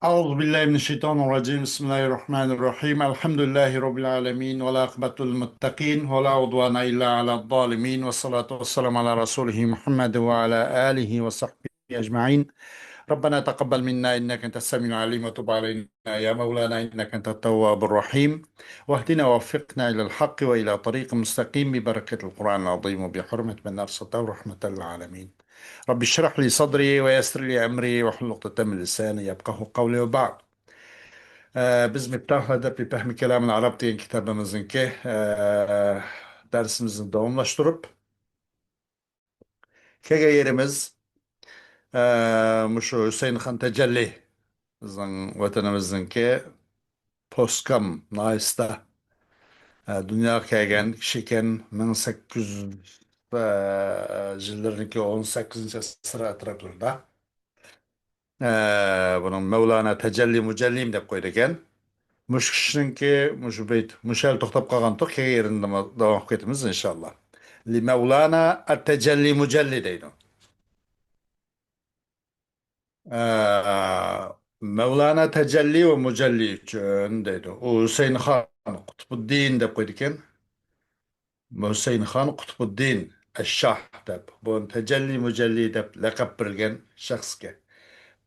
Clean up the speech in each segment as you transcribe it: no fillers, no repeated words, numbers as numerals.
أعوذ بالله من الشيطان الرجيم بسم الله الرحمن الرحيم الحمد لله رب العالمين والعاقبة للمتقين ولا عدوان إلا على الظالمين والصلاة والسلام على رسوله محمد وعلى آله وصحبه أجمعين. ربنا تقبل منا إنك أنت السميع العليم وتب علينا يا مولانا إنك أنت التواب الرحيم، واهدنا ووفقنا إلى الحق وإلى طريق مستقيم ببركة القرآن العظيم وبحرمة من أرسلته رحمة للعالمين. رب اشرح لي صدري ويسر لي أمري واحلل عقدة من لساني يفقهوا قولي. وبعد biz müttahada bir fehmi kelamın Arap deyen kitabımızınki dersimizin devamlaştırıp kege yerimiz şu Hüseyin Han Tecelli bizim vatanımızınki Poskam Nais'ta dünya kelgen kişiken 1800 yıllarındaki 18. asır etraflarında bunun Mevlana Tecelli Mücellim dep koydu. Mush kişininki mush beyt mushal to'xtab qolgan yerinde davom etamiz inshaalloh. Li Mevlana at-Tecelli Mucelli deydi. Mevlana Tecelli ve Mucelli üçün deydi. O Hüseyin Han Kutbuddin deb qo'ydi ekan. Hüseyin Han Kutbuddin Ash-Shah deb. Bu Tecelli Mucelli deb laqab berilgan shaxsga.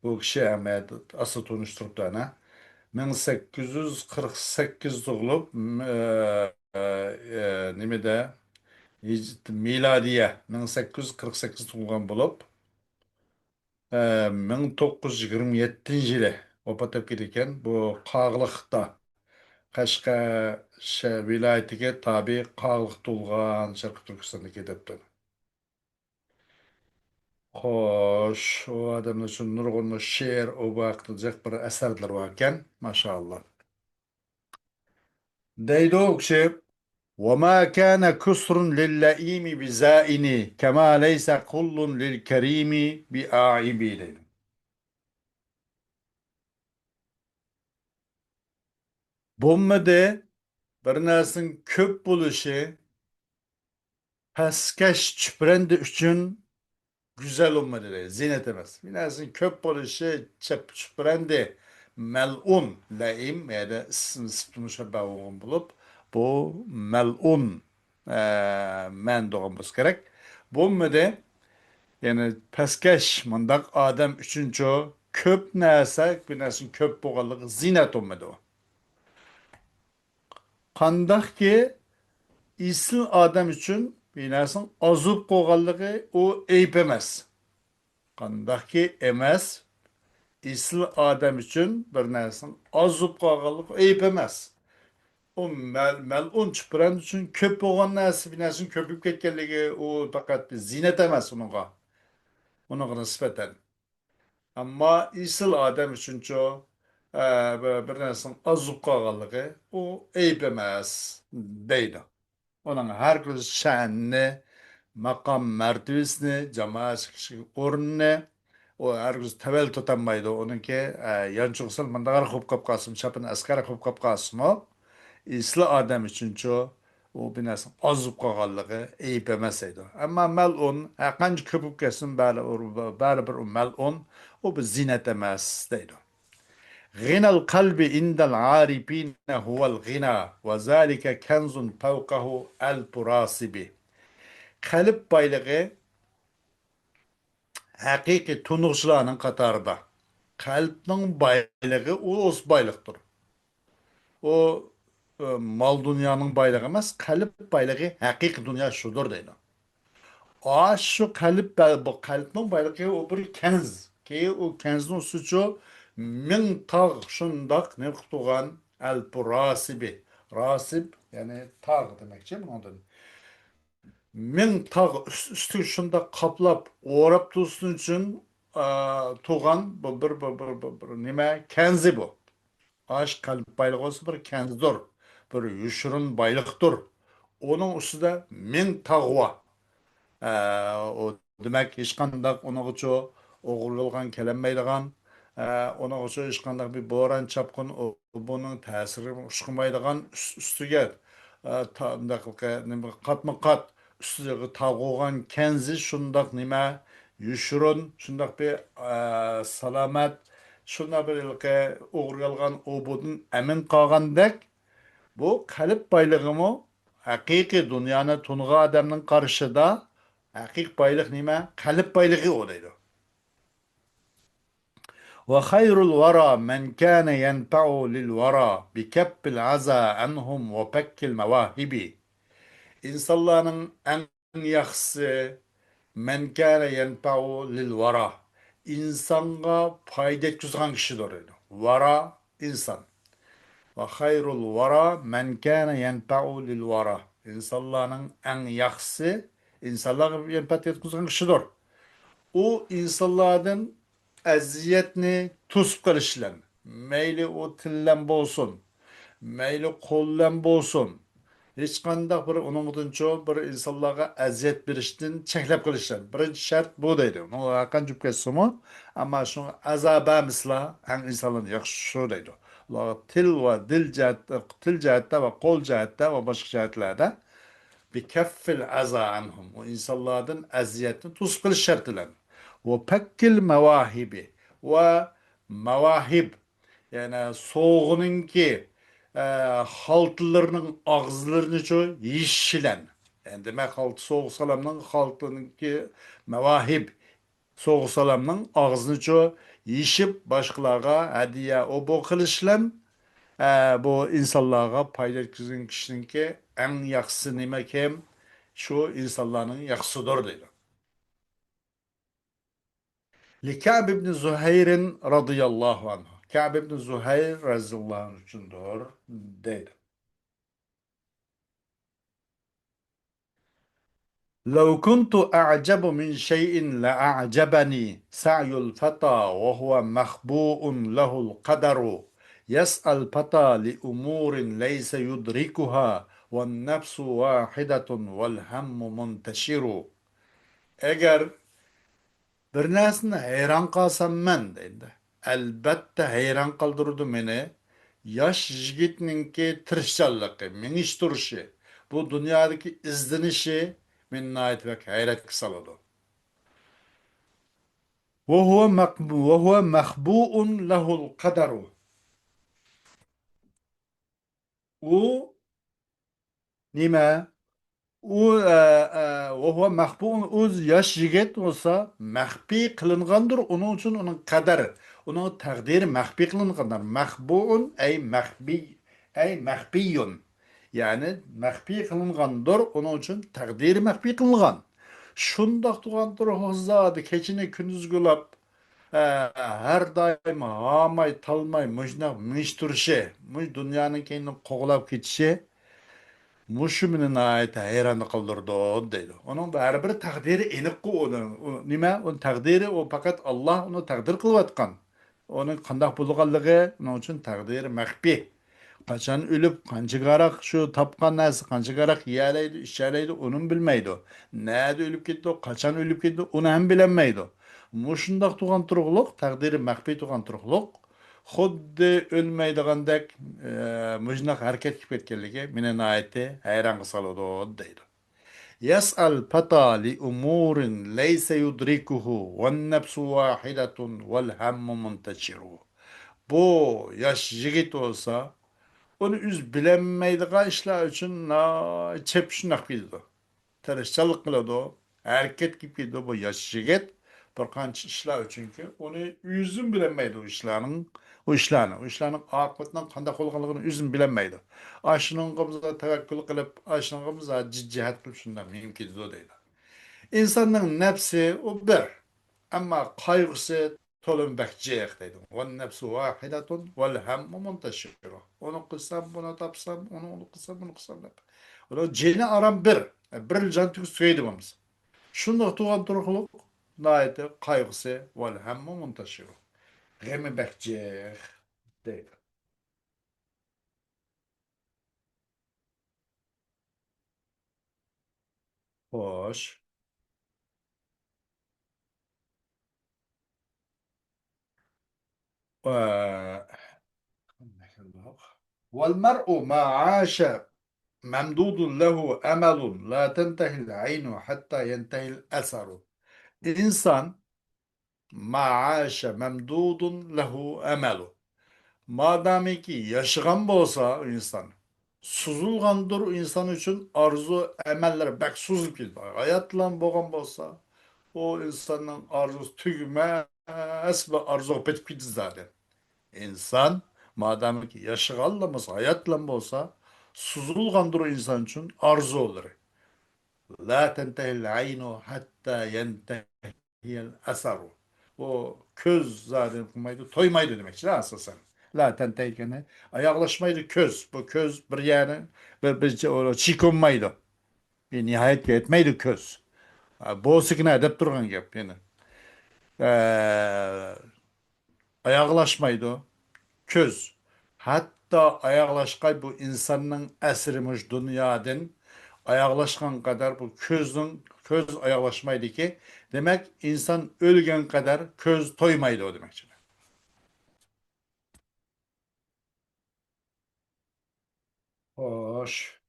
Bu kishi Ahmed asl tunishtiribdi ana. 1848 doğulup nimede miladiye 1848 tug'ilgan bo'lib 1927 yili vafot etib ketgan. Bu Qag'liqda Qashqar viloyatiga tabi Qag'liq tug'ilgan Sharqi Turkistondagi debdi. Xo'sh, u odamlar uchun nurg'un she'r u vaqtda bir asarlar bor ekan, mashalloh. Deydi u kishi وما كان كسر للئيم بزائن كما ليس كل للكريم بآعب deydi. Bo'lmadi bir narsaning ko'p bo'lishi pastkash chuprandi uchun go'zal bo'lmadi deydi. Zinat emas. Bir narsaning ko'p bo'lishi chuprandi mal'un laim yani ism mushabbah bo'lib bu mal'un man degan bo'lsa kerak. Bo'lmadi. Yani pastkash mundaq odam uchunchi ko'p narsa, bir narsaning ko'p bo'lganligi zinat bo'lmadi u. Qandaqki isl odam uchun bir narsaning ozib qo'yganligi u ayb emas. Qandaqki emas, isl odam uchun bir narsaning ozib qolganligi ayb emas. O mal'un chuprand uchun ko'p bo'lgan narsa, bir narsaning ko'pib ketganligi u faqat bir zinat emas uningga. Uningga nisbatan. Ama isil adam üçünçü bir narsanın azıp kalganlığı o eyb emas deydi. Onun her bir şanını, makam mertebesini, cemaat ornunu o her bir tevel tutanmaydı. Onunki yançuksal mandagar xup kapkasım, çapın askara xup kapkasım o. İsli adam üçünçü o bir narsanın azıp kalganlığı eyb emas deydi. Ama melun, kancı köpüp kesin bari bir melun o bir zinet emas deydi. غنى القلب عند العارفين هو الغنى وذلك كنز فوقه ألف راسب. Kalp baylığı hakiki tunukçularının katarında. Kalbin baylığı o öz baylıktır. O mal dünyanın baylığı emez, kalp baylığı hakiki dünya şudur deydi. Şu kalp bu kalbin baylığı o bir kenz. Ki o kenzin suçu min tağ şundak ne tuğan el rasibi. Rasib yani tağ demekçi mi ondan? Min tağ üstü şunda kaplap orap tutsun için tuğan bu bir nime kenzi bu. Aş kalp baylığı olsa bir kenzdir. Bir yuşurun baylıktır. Onun üstüde min tağva. O demek hech qandaq unaqa o'g'irlangan kelinmaydigan, unaqa hech qandaq bir bo'ron chapqin buning ta'siri chiqmaydigan ustiga nima qatma qat ustiga tag'ilgan kanzi shundoq nima yushurun shundoq bir salomat Şuna bir ilke uğrayalgan obudun emin kalgandek bu kalp baylığı mı? Hakiki dünyanın tunğa adamın karşıda hakik baylık nime? Kalp baylığı olaydı. وخير الورى من كان ينفع للورى بكف العزا عنهم وفك المواهب İnsanların en yaxşısı men kana yenfa'u lil vara. İnsanga fayda etkizgan kişidir. Vara insan. Ve hayrul vara men kana yenfa'u lil vara. İnsanların en yaxşısı insanlara yenfa'at etkizgan kişidir. O insanlardan eziyetini tusp kılışlan. Meyli o tillen bolsun. Meyli kollan bolsun. Hiç qandaq bir onundan çoğu bir insanlara aziyet berishdan cheklab qilishgan. Birinchi shart bu deydi. Uni haqqan jup ketsinmi? Amma shu azaba misla ang insonlarni yaxshi shu deydi. Ular til va dil jihatda, til jihatda va qo'l jihatda va boshqa jihatlarda bi kaffil aza anhum. O insanlardan aziyetni tus qilish shart bilan. Ve pekkil mevahibi ve mevahib yani soğuğununki haltılarının ağızlarını ço yişilen. Yani demek haltı soğuk salamның haltınınki mevahib soğuk salamның ağzını ço yişip başkalarga hediye o bu kılışlan bu insanlarga payda etkizген kişininki en yaxşısı nima kim? Şu insanların yaxşıdır deydi. لكعب بن زهير رضي الله عنه كعب بن زهير رضي الله عنه üçündür deydi. لو كنت أعجب من شيء لأعجبني سعي الفتى وهو مخبوء له القدر يسأل الفتى لأمور ليس يدركها والنفس واحدة والهم منتشر. Eğer bir narsani hayron qolsam men deydi. Albatta hayron qoldirdi meni. Yosh yigitninki tirishchanligi, minish turishi, bu dunyodagi izdinishi meni nihoyat hayratga soladi. وهو مخبوء له القدر. U nima? وهو مخبوء o'z yosh yigit bo'lsa maxfiy qilingandir uning uchun uning qadari uning taqdiri maxfiy qilingandir mahbuun ay maxfiyun ya'ni maxfiy qilingandir uning uchun taqdiri maxfiy qilingan shundoq turgandir zodi kechini kunduzgulab har doim hamay talmay mujnaq mish turishi mush dunyoning keyin qo'g'lab ketishi Muşu meni nayet hayranı kıldırdı deydi. Onun bari bir takdiri enik ku onun. Nima? Onun takdiri o fakat Allah onu takdir kılıyatkan. Onun kandak bulganlığı onun için takdiri mahbi. Kaçan ölüp kancıgarak şu tapkan nasi kancıgarak yiyaleydi, işyaleydi onun bilmeydi. Nerede ölüp gitti o, kaçan ölüp gitti onu hem bilemeydi. Muşundak tuğan turuqluq, takdiri mahbi tuğan turuqluq. Xuddi o'lmaydigandek mujnaq harakat qilib ketganligi meni nihoyatda hayron soladi deydi. Yas'al fata li umurin laysa yudrikuhu wan nafsu wahidatun wal hammu muntashiru. Bu yosh yigit olsa, onu üz bilinmeydiği işler için çep şunak bildi. Tirishchilik qiladi harakat qilib ketdi bu yosh yigit bir qancha ishlar uchunki uni o'zim bilolmaydi u ishlarni oqibatidan qanday bo'lganligini o'zim bilolmaydi ashunga biz tavakkul qilib ashunga biz jiddiy qilib shundan mumkin deydi insonning nafsi u bir ammo qayg'usi to'linbakjiq deydi van nafsu vahidatun val hammu muntashir uni qilsam buni topsam uni qilsam buni qilsam deb ular jeni aram bir bir jon tug'saydi bo'lmasa shundoq tug'an turug'liq nihoyatda qayg'usi val hammu muntashir g'ami bakjiq deydi xo'sh والمرء ما عاش ممدود له أمل لا تنتهي العين حتى ينتهي الأثر. İnsan Ma'aşe memdudun lehu emelu. Madamiki yaşagan bolsa insan, suzulgandır insan için arzu emelleri bek suzulup gidiyor. Hayatla boğan bolsa, o insanın arzusu tügümez ve arzu bitip gidiyor zaten. İnsan, madamiki yaşaganlamız hayatla bolsa, suzulgandır insan için arzu olur. La tentehil aynu hatta yentehiyel esaru. O köz zaten kumaydı, toymaydı demek için asasen. La tentehikene ayaklaşmaydı köz. Bu köz bir yani bir o çikonmaydı. Bir nihayet yetmeydi köz. Bu sıkına edip durgan gap yani. Ee, ayaklaşmaydı köz. Hatta ayaklaşkay bu insanın esirimiş dünyadan ayaklaşkan kadar bu köz ayaklaşmaydı ki demek insan ölgen kadar köz toymaydı o demek. Hoş.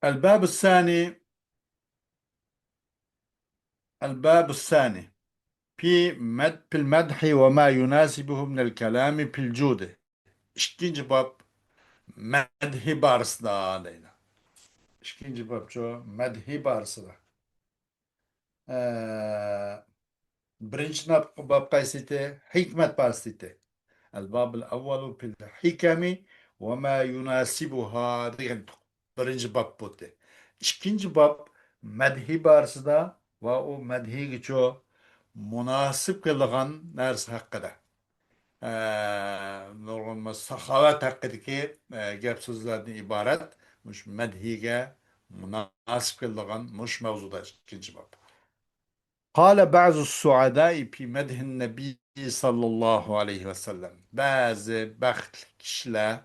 الباب الثاني الباب الثاني في المدح وما يناسبه من الكلام في الجودة. İkinci bab medhi barısında deydi. İkinci bab şu medhi barısında. Ee, birinci bab kaysıydı? Hikmet barısıydı. الباب الأول في الحكم وما يناسبها degan birinci bab bo'ldi. İkinci bab madhi barısida va o madhiga cho munosib kelgan narsa haqida. Nurg'unma saxovat haqidagi gap so'zlardan iborat. Mush madhiga munosib kelgan mush mavzuda ikkinchi bab. قال بعض السعداء في مدح النبي صلى الله عليه وسلم bazı baxtli kişiler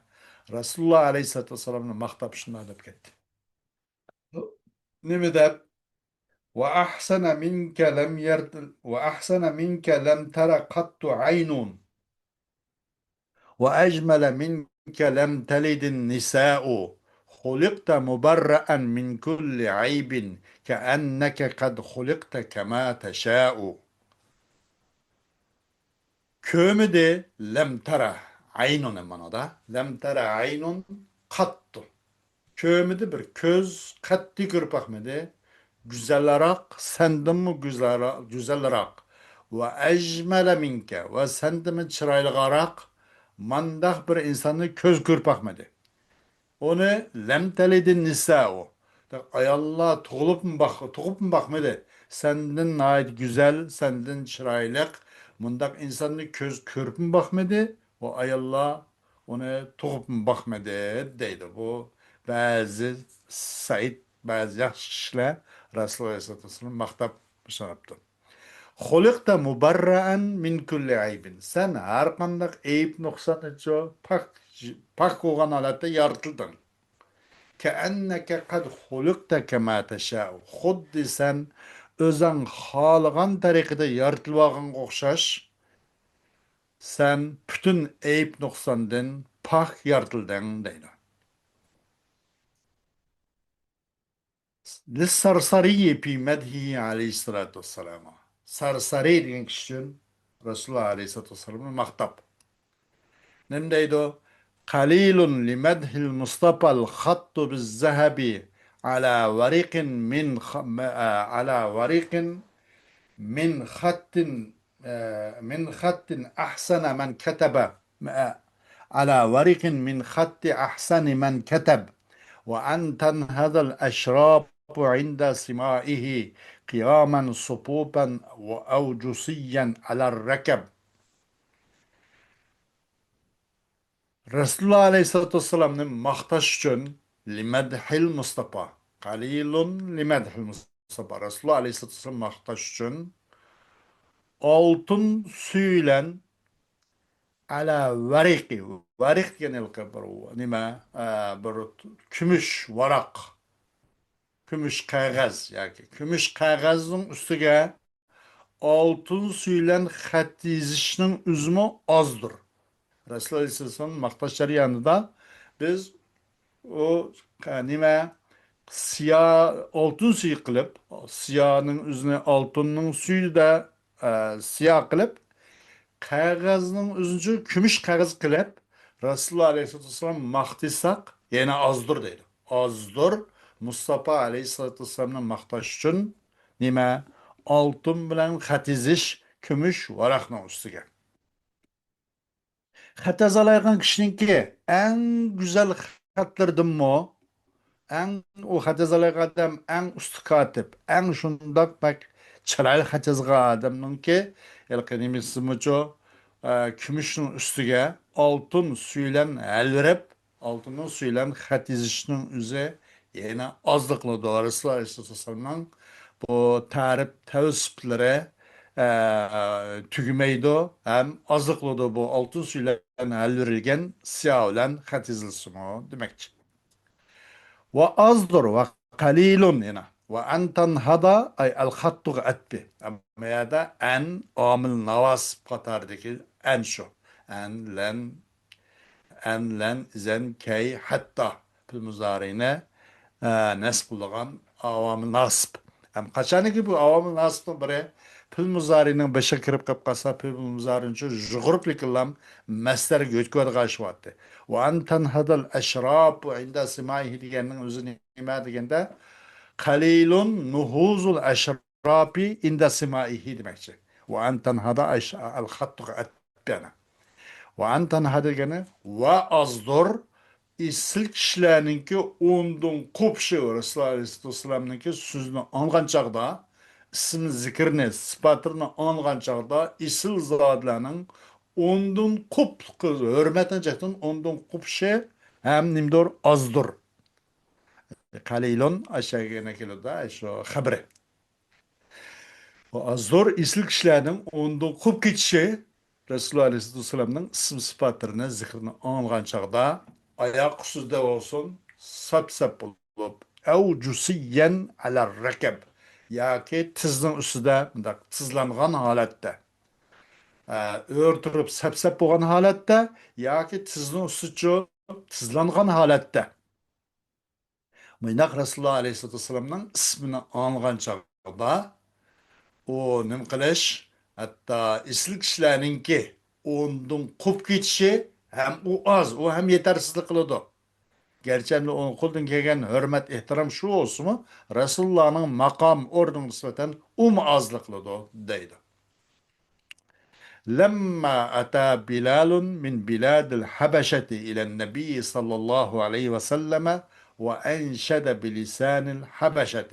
Resulullah Aleyhisselatü Vesselam'ın maqtab şunday deb ketdi. Nima deb? Ve ahsana minke lem tara qattu aynun ve ecmele minke lem telidin nisa'u خلقت مبرأ من كل عيب كأنك قد خلقت كما تشاء kömüde lem tara aynun emanada lem tara aynun kattu kömüde bir köz katti kırpakmede güzellerak sendin mi güzellerak ve ecmele minke ve sendin mi çıraylıgarak mandak bir insanı köz kırpakmede onu lem telidin nisa'u. Ayallah tuğup mu bakmadı. Senden ait güzel, senden çıraylık. Mundak insanı köz körüp mü bakmadı. O ayallah onu tuğup mu bakmadı deydi. Bu bazı Said, bazı yaxşı kişiler Resulullah Aleyhisselatü Vesselam maktap sanıptı. Hulikta mubarra'an min kulli aybin. Sen her kandak eyip noksan için pak olan alette yaratıldın. Keenneke kad hulukta kema teşâ'u. Xuddi sen özün xalıgan tariqada yaratılğan oxşaş, sen bütün eyip noksandan pak yaratıldın deydi. Lissarsariyi pi medhi aleyhissalatu vesselam. Sarsari degan kishi uchun Rasululloh alayhissalatu vesselam'ın maqtab. Nem deydi? Qalilun li medhil Mustafa'l khattu biz zahabi ala variqin min ala variqin min khattin min khattin ahsana man kataba على ورق من خط أحسن من كتب وأن تنهض الأشراب عند سمائه قياما صفوفا أو جسيا على الركب Resulullah Aleyhisselatü Vesselam'ın maqtaş üçün limedhil Mustafa. Qalilun limedhil Mustafa. Resulullah Aleyhisselatü Vesselam maqtaş üçün altın suylan ala variki. Varik genellikle bir nima bir kumush varaq. Kumush qog'oz yoki kumush qog'ozning ustiga oltin suylan xat yozishning uzmi ozdir. Resulullah Aleyhisselam maqtash jarayonida biz o nima siyah oltun suyu qilib, siyahning o'zini oltinning suyida siyah qilib, qog'ozning o'zini kumush qog'oz qilib, Rasululloh alayhissalom maqtasak, yana ozdir deydi. Ozdir Mustafa alayhissalomni maqtash uchun nima? Oltin bilan xat yizish kumush varaqning ustiga. Xat yozalayotgan kishiniki eng go'zal xatlardanmi eng u xat yozalayotgan odam eng usti kotib, eng shundoq bak chiroyli xat yozgan odamninki nimasimucho kumushning ustiga oltin suylan alvirib, oltinning suylan xat yozishning o'zi yana ozliqli Rasululloh alayhivasallamning bu ta'rif tavsiflari tügümeydi hem azıklıdı bu altın suyla halverilgen siyah olan xat yazılsımı demekçi. Ve azdır ve kalilun yine. Ve en tenhada ay el hattu etbi. Ama ya da en amil navas katardaki en şu. En len enlen zen key hatta fil muzarine nasb qilgan avomil nasb. Ham qachoniki bu avomil nasbning biri fil muzarining boshiga kirib qolib qolsa, fil muzarin uchun jug'uriblik bilan masdarga o'tkazib shyapti. Va antan hadal ashrab inda simaihi deganning o'zi nima deganda qalilun nuhuzul ashrabi inda simaihi demakchi. Va antan hada al xattu atbana. Va antan hadegani va azdur isil kishilarninki o'ndan ko'pshi Rasululloh alayhissalomninki so'zni olgan chog'da ism zikrni sifatini olgan chog'da isil zotlarning o'ndan ko'p hurmatini jihatdan o'ndan ko'pshi ham nimdir ozdir qalilun aşağıya keladi shu xabri zor islik kishilarning o'ndan ko'p ketishi Rasululloh alayhissalomning ism sifatlarini zikrini olgan chog'da oyoq ustida bo'lsin sap sap bo'lib avjusiyan ala rakab yoki tizning ustida bundoq tizlangan holatda o'rtirib sap sap bo'lgan holatda yoki tizning ustida tizlangan holatda bundaq Rasululloh alayhissalomning ismini olgan chog'da o nim qilish hatto islik kishilarninki o'ndan qolib ketishi ham u oz u ham yetarsizlik qiladi garchi o'n qo'ldan kelgan hurmat ehtirom shu bo'lsinmi rasulullohning maqom o'rniga nisbatan u ozlik qiladi deydi لما أتى بلال من بلاد الحبشة إلى النبي صلى الله عليه وسلم وأنشد بلسان الحبشة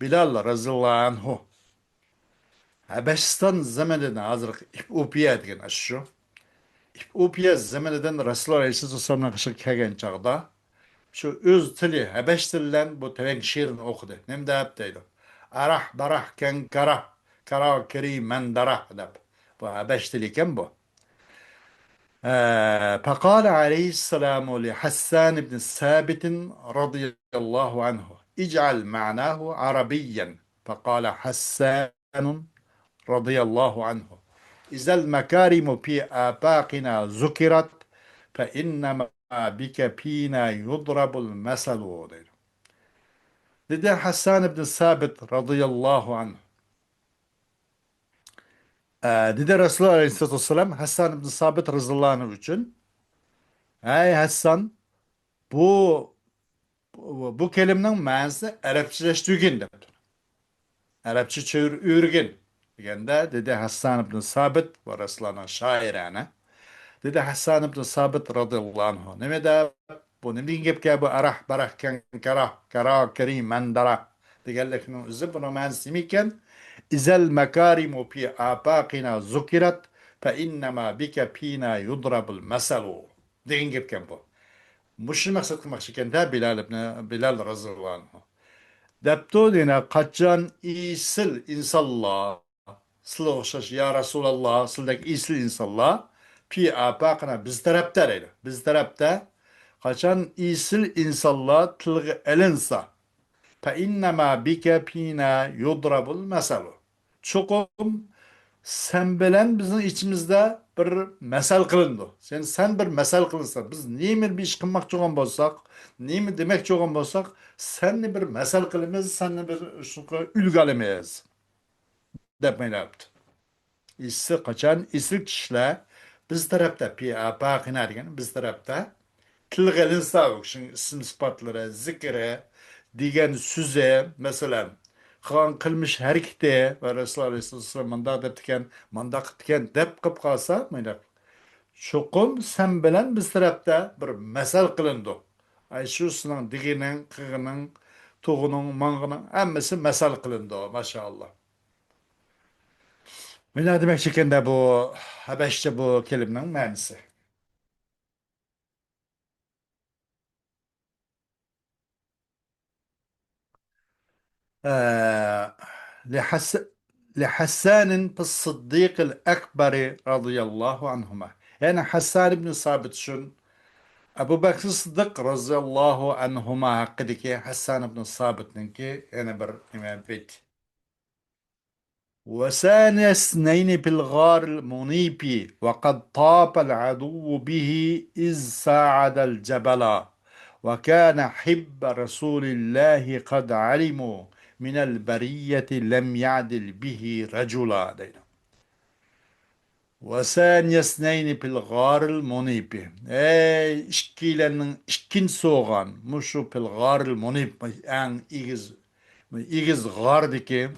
Bilal razıyallahu anhu Habeşistan zamanında hazır İpiopiya degan şu. İpiopiya zamanından Rasululloh Aleyhisselam'ın kışı kelgen çağda şu öz tili Habeş tilinden bu teven şiirini okudu. Nem deyip deydi. Arah barah ken karah kara keri men darah deyip. Bu Habeş tili ken bu. فقال عليه السلام لحسان بن ثابت رضي الله عنه اجعل معناه عربيا فقال حسان رضي الله عنه إذا المكارم في آفاقنا ذكرت فإنما بك فينا يضرب المثل dedi Hasan ibn Sabit radıyallahu anh. Dedi Resulullah aleyhisselatü vesselam Hasan ibn Sabit radıyallahu anh için ey Hasan bu kelimenin manası Arapçalaştırılgan debdi. Arapça çevir öğrengen degende dedi Hasan ibn Sabit ve Resulullah'ın şairane. Dedi Hasan ibn Sabit radıyallahu anh. Ne de bu ne diyeyim ki bu arah barah ken kara kerim mandara. Diğerlerinin üzü bunu mansimiyken İzel mekarimu fi afaqina zukirat fe innema bike pina yudrabul mesalu. Diyeyim ki bu. Muşul maksat kılmak için de Bilal radıyallahu anh. Depto dine kaçan isil insanlar Sıla okşaş ya Resulallah sıldaki isil insanlar pi apakına biz tarafta öyle. Biz tarafta kaçan isil insanlar tılgı elinsa fe innema bike pina yudrabul mesalu. Çokum sen bilen bizim içimizde bir mesel kılındı. Sen bir mesel kılınsa, biz neymi bir iş kılmak çoğun bolsak, neymi demek çoğun bolsak, senni bir mesel kılımız, senni bir ülgalemeyiz. Depmeyle yaptı. İşsi kaçan, işsi kişiler, biz tarafta, bakın degan, biz tarafta, tilgelin sağlık, şimdi isim sıfatları, zikre, degan süze, mesela, kılmış hareketi ve Resulullah Aleyhisselam manda deptiken, manda qıtken dep qıp qalsa, mayda, çokum sen bilen biz tarafta bir mesel kılındı. Ay şu sının diginin, kığının, tuğunun, mangının, hemmesi mesel kılındı, maşallah. Ne demek şekilde bu, Habeşçe bu kelimenin manisi. آه، لحس لحسان الصديق الأكبر رضي الله عنهما. يعني حسان بن ثابت شن أبو بكر الصديق رضي الله عنهما قدك حسان بن ثابت ننكي أنا بر إمام بيت وثاني اثنين بالغار المنيب وقد طاب العدو به إذ ساعد الجبل وكان حب رسول الله قد علموا من البرية لم يعدل به رجلا دينا. وثاني اثنين بالغار المنيب اي اشكيلن اشكين سوغان مشو بالغار المنيب ان إيجز غار ديكي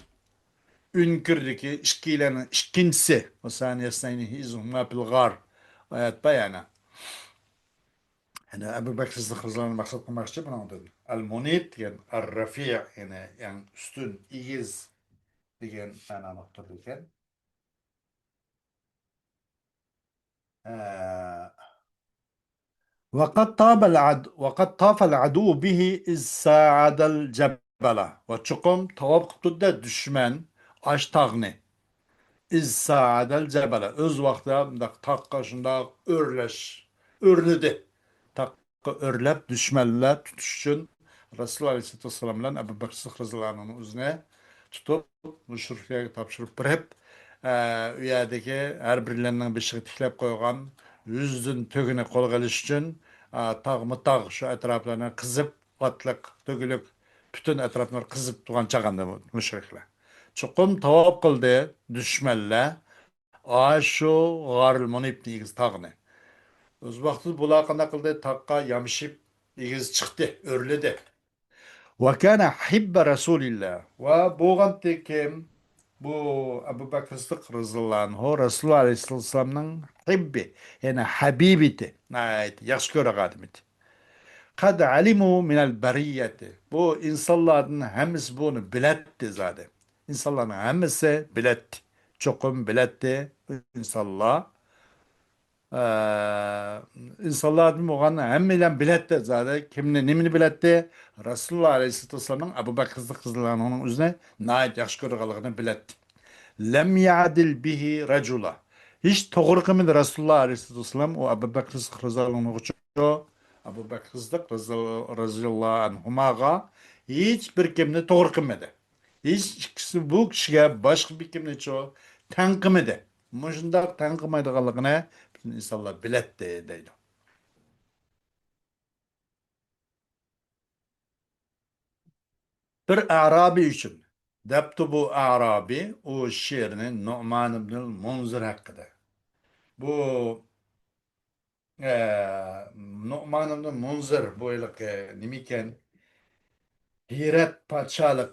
Ünkürdeki işkilerin işkincisi o saniyesine hizmuma bilgar ayet bayana. Yani Ebu Bekir Sıddık Rıza'nın maksat kılmak için bunu anladım. El-Munit yani el-Rafi' yani üstün, iyiz diyen mana noktalıyken. وقد طاف العدو به إذ ساعد الجبل وçukum tavap kıptı düşman aştağını. İzzaadel cebele. Öz vaxtında takka şunda örledi. Takka örlep düşmeller tutuşun Resulullah Aleyhisselatü Vesselam'la Ebu Bekir Sıddık radıyallahu anh'ın üzerine tutup müşriklere tapşırıp bir hep üyedeki her birilerinin bir şey tiklep koygan yüzdün tögünü kol geliş için tağ şu etraflarına kızıp atlık, dögülük bütün etraflar kızıp tuğan çağındı müşrikler. Çuqum tavap kıldı düşmelle. Aşu garil monip igiz tağını. Öz vaqtı bula qanda kıldı taqqa yamşip igiz çıktı, örledi. Ve kana hibbe Resulillah. Ve boğan tekim bu Ebu Bekir Sıddık radıyallahu anhu Resulullah Aleyhisselam'ın hibbi yani habibiti. Evet, yaxşı göre adamıydı. Kad alimu minel beriyeti. Bu insanların hemisi bunu biletti zaten. İnsanların hemisi biletti. Çokum biletti. İnsanlar. Eee insanlar oğlan hemmiyle biletti zaten. Kimini nimini biletti. Resulullah Aleyhisselatü Vesselam'ın Ebu Bekir Sıddık onun üzerine nait yakşı körükalıqını biletti. Lem ya'dil bihi recula. Hiç doğru kımıydı Resulullah Aleyhisselatü Vesselam o Ebu Bekir Sıddık radıyallahu anh Abu Bakr Sıddık radıyallahu anhumaga hiçbir kimni doğru kılmadı. Hiç kişi bu kişiye başka bir kimni çoğu tanımadı. Muşunda tanımaydıqalıqını bütün insanlar biletti deydi. Bir Arabi için deptu bu Arabi o şiirini Nu'man ibn Munzir hakkında. Bu Nu'man ibn Munzir bu ilik nimiken Hirat padşalığı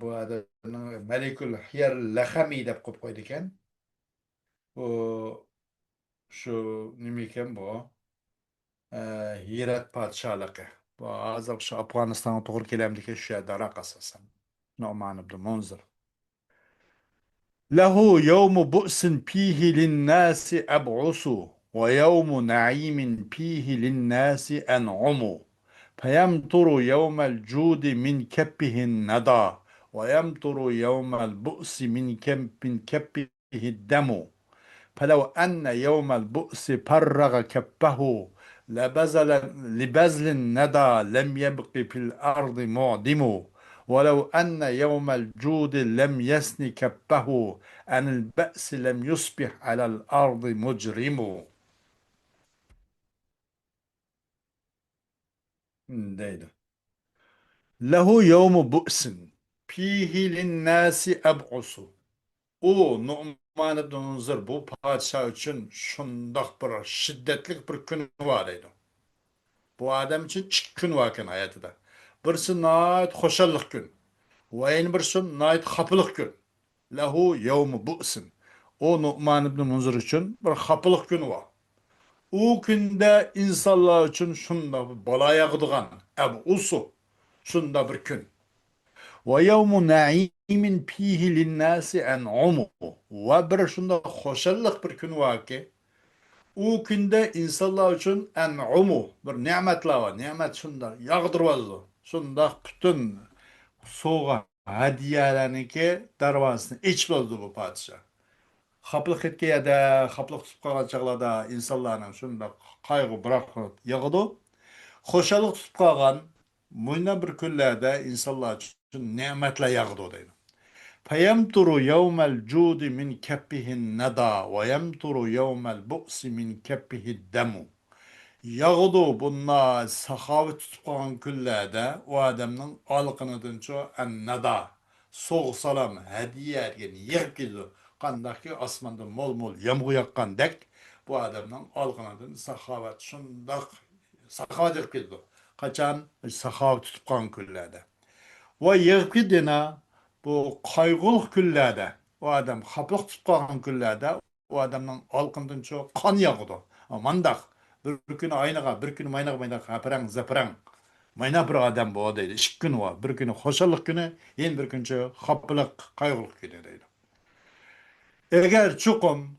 bu adamın Melikul Hiyar Lahami deb qo'yib qo'ydi ekan. Bu shu nima ekan bu? Hirat podshohligi. Bu hozir shu Afg'onistonga to'g'ri kelamdiki shu yerda Iroq asosan. Nu'man ibn Munzir. له يوم بؤس فيه للناس أبعث ويوم نعيم فيه للناس أنعم فيمطر يوم الجود من كبه الندى ويمطر يوم البؤس من كبه الدم فلو أن يوم البؤس فرغ كبه لبذل الندى لم يبق في الأرض معدم ولو أن يوم الجود لم يسن كفه عن البأس لم يصبح على الأرض مجرم. deydi. Lehu yevmu bu'sin fihi linnâsi eb'usu. O Nu'man ibn Munzir bu padişah için şundak bir şiddetlik bir gün var idi. Bu adam için iki gün var ekan hayatida. Birisi nayet hoşallık gün. Ve yeni birisi nayet hapılık gün. Lehu yevmu bu'sin. O Nu'man ibn Munzir için bir hapılık günü var. O günde insanlar için şunda bir bala yağdıgan eb'usu. Şunda bir gün. ويوم نعيم فيه للناس أنعموا. Ve bir şunda hoşallık bir gün var ki o günde insanlar için en'umu bir nimetler var. Nimet şunda yağdırıldı. Şunda bütün soğuk hediyelerni ki darvasını iç oldu bu padişah. Haplık etkiyede, haplık tutup kalgan çağlarda insanların şunda kaygı bırakıp yağdı. Hoşallık tutup kalgan muyna bir günlerde insanlar için nimetler yağdı deydi. فيمطر يوم الجود من كفه الندى ويمطر يوم البؤس من كفه الدم. Yağdı bunlar sahavet tutup kalan küllerde o adamın alkınıdın ço ennada soğuk salam hediye ergen yer gidiyor. Kandaki asmanda mol mol yağmur yakkan dek bu adamın alkınıdın sahavet şundak sahavet ergen gidiyor. Kaçan sahavet tutup kalan küllerde. Ve yığgidina bu kaygılık günlerde o adam haplık tutkan günlerde o adamın alkından çok kan yağdı. Amandak bir gün aynaga bir gün maynaga maynaga haprang zaprang. Mayna bir adam bu deydi. İki gün var. Bir günü hoşallık günü, yen bir günce haplık kaygılık günü deydi. Eğer çukum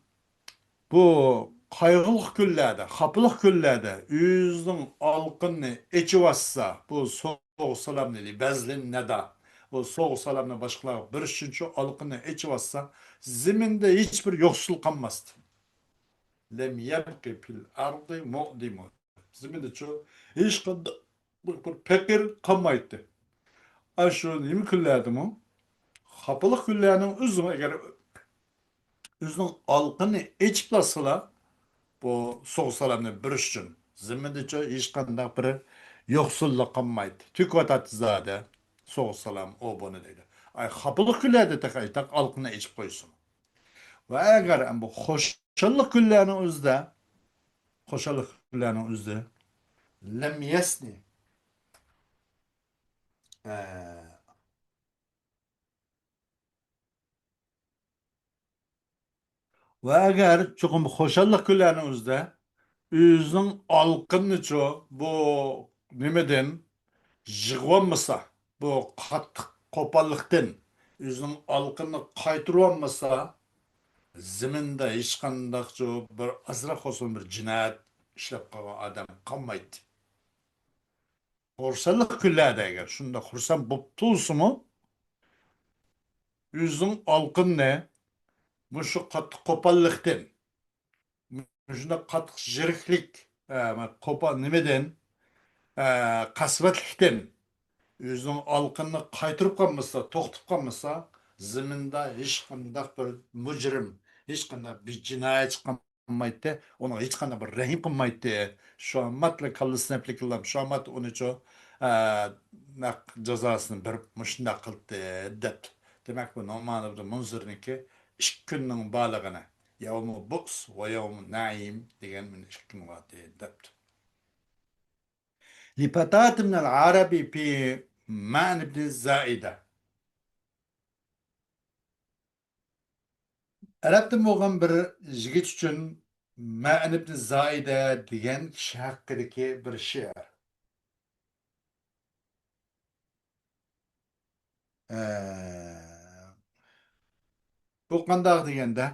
bu kaygılık günlerde, haplık günlerde yüzün alkını içi vassa bu soğuk salam dedi, bezlin ne da bu soğuk salamla başkalar bir üçüncü alkını içi vassa ziminde hiçbir yoksul kalmazdı. Lem yebki fil ardı mu'dimu. Ziminde çoğu hiç kadar bir pekir kalmaydı. Aşırı nimi küllerdi mu? Haplık küllerinin üzümü eğer üzünün alkını içip lasıla bu soğuksalarını bir üçün zimmidiçe hiç kandak bir yoksulluk kalmaydı. Tükatat zade soğuksalam o bunu dedi. Ay hapılık güllerde tek tak alkına içip koysun. Ve eğer bu hoşçalık güllerinin üzde hoşçalık güllerinin üzde lem yesni eee, ve eğer çokum hoşçalık güllerinin üzde yüzün alkını ço bu nimeden yığılmasa bu katı kopallıktan yüzünün alkını kaytırılmasa ziminde hiç kandakçı bir azrak olsun bir cinayet işlep kalan adam kalmaydı. Korsanlık küllerde eğer şunda korsan buptulsu mu yüzün alkın ne? Bu şu katı kopallıktan şunda katı jiriklik kopal nimeden kasvetlikten yüzünün alkını kaytırıp kalmasa, to'xtib kalmasa, ziminde hiç qandaq bir mücrim, hiç qandaq bir jinoyatchi qilmaydi, ona hiç qandaq bir rahim qilmaydi. Şu an matla kallasini aplikillam, şu an mat uni cho naq jazosini berib mushundaq qildi deb. Demak bu Nu'man ibn Munzirniki 2 kunning balig'ini yawmu bu's va yawmu na'im degan 2 kun bor debdi. لفتاة من العرب في معنى ابن الزائدة. Arap'ta bo'lgan bir yigit uchun Ma'an ibn Zaida degan kishi haqidagi bir she'r. Bu qandoq deganda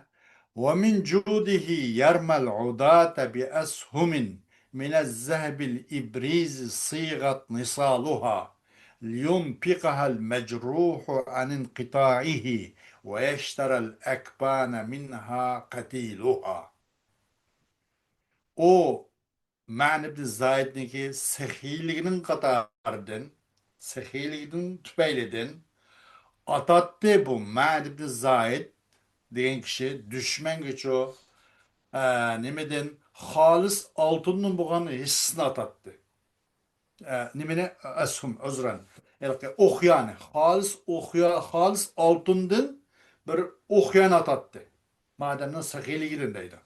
ومن جوده يرمى العداة بأسهم من الذهب الإبريز صيغت نصالها لينفقها المجروح عن انقطاعه ويشترى الأكبان منها قتيلها. O Ma'an ibn Zayd'niki sehiyliğinin katarından sehiyliğinin tüpeyleden atattı bu Ma'd Zahid degan kishi düşman geçiyor. Nimeden halis altının bo'lgan hissini atatdi. Nimeni ashum uzran. Yani o'qyani, halis oltindan bir o'qyani atatdi. Mademden saxiyligidan deydi.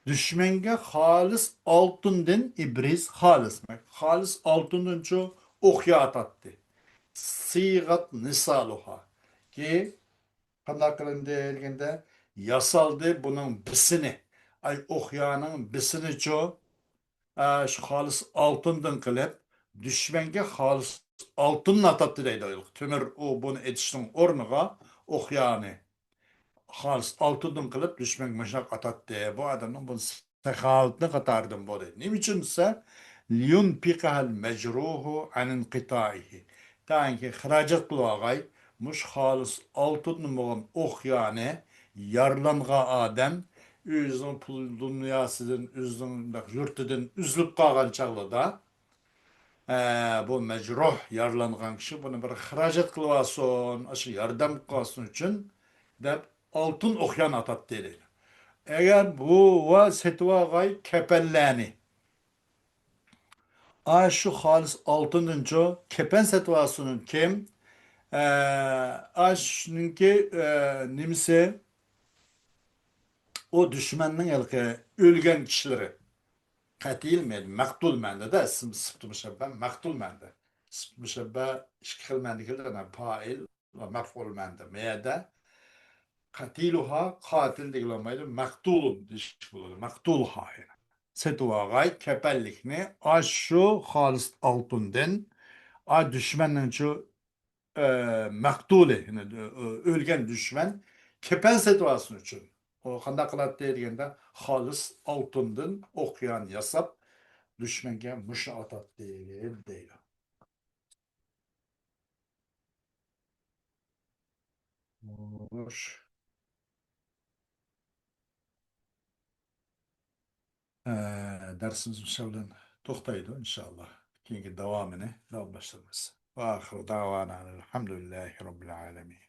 Düşmanga halis oltindan ibris halis. Halis oltindan chu o'qya atatdi. Sigat nisaluha. Ki qanday qilindi deganda yasaldi buning bisini. Ay o'qyaning bisini chu shu xolis oltindan qilib dushmanga xolis oltinni atatdi deydi. Temir u buni etishning o'rniga o'qyani xolis oltindan qilib dushmanga mashaq atatdi. Bu odamning bu saxovatni qatoridan bu deydi. Nima uchun desa liyunfiqahal majruhu an inqitaihi. Tanki xarajat qilg'ay mush xolis oltinni bo'lgan o'qyani yarlangan odam özünün pul dünyasıdan, özünün yurtidan üzülüp qalğan çağlıda bu mecruh yarlanğan kişi bunu bir xarajat qılıp alsın, aşı yardam qılsın üçün dep altın oxyan atat dedi. Eğer bu va setvagay kepelləni şu xalis altından çok kepen setvasının kim? Şununki nimse o düşmanın yalqı ölgen kişileri katil miydi? Maktul mende de sıftı müşebbe maktul mende. Sıftı müşebbe işkil mende geldi. Fail ve mef'ul mende. Meyede katiluha katil diyebilmeyi maktulun diş bulur. Maktulha yani. Setuvagay kepellikni şu halis altından düşmanın şu maktuli yani ölgen düşman kepen setvasının için. O qanday qiladi deganda xolis oltindan o'qyan yasab dushmanga mush otadi deydi. Xo'sh, darsimiz o'sha bilan to'xtaydi inshaalloh. Keyingi davomini davom ettiramiz. Va oxiru davona alhamdulillahi robbil alamin.